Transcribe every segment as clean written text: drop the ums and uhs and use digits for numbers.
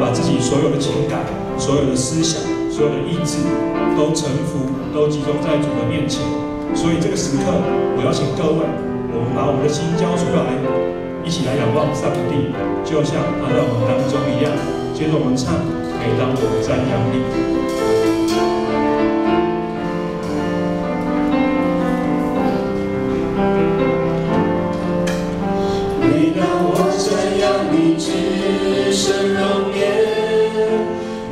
把自己所有的情感、所有的思想、所有的意志，都臣服，都集中在主的面前。所以这个时刻，我邀请各位，我们把我们的心交出来，一起来仰望上帝，就像他在我们当中一样。接着我们唱，每当我瞻仰你。 只身容颜，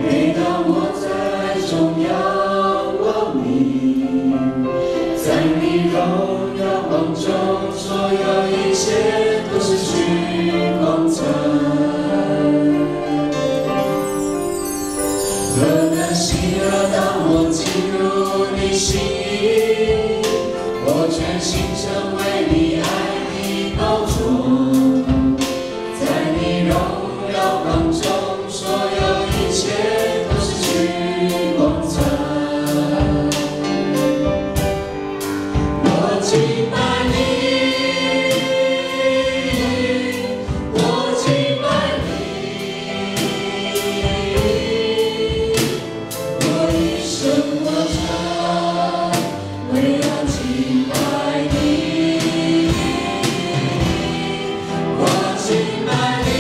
每当我在爱中仰望你，在你荣耀光中，所有一切都失去光彩。何等喜乐，当我进入你心意，我全心成为你爱的宝座。 光中所有一切都失去光彩，我敬拜你，我敬拜你，我一生活着为要敬拜你，我敬拜你。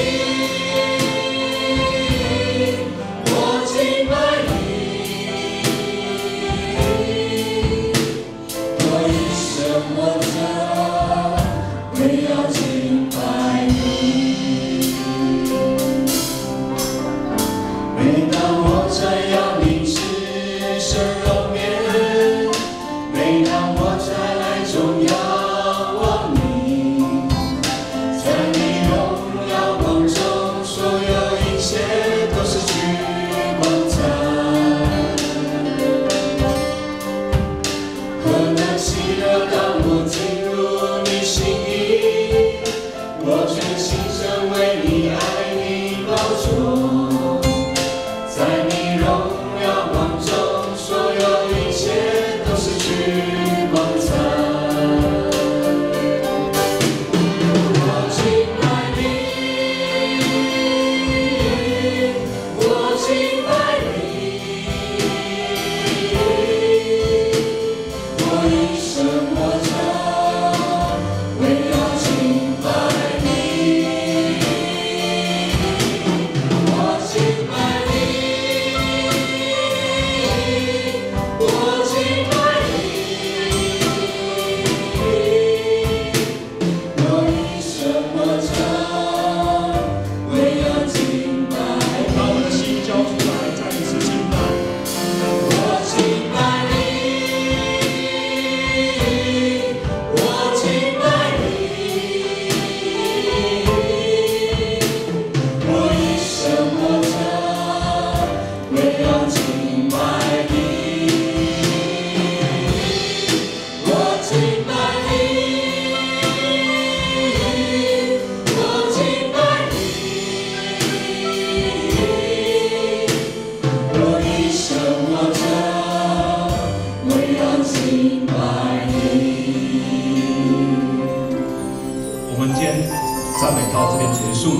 赞美到这边结束。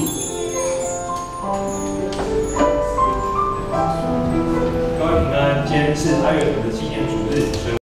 各位平安，今天是8月5的纪念主日，所以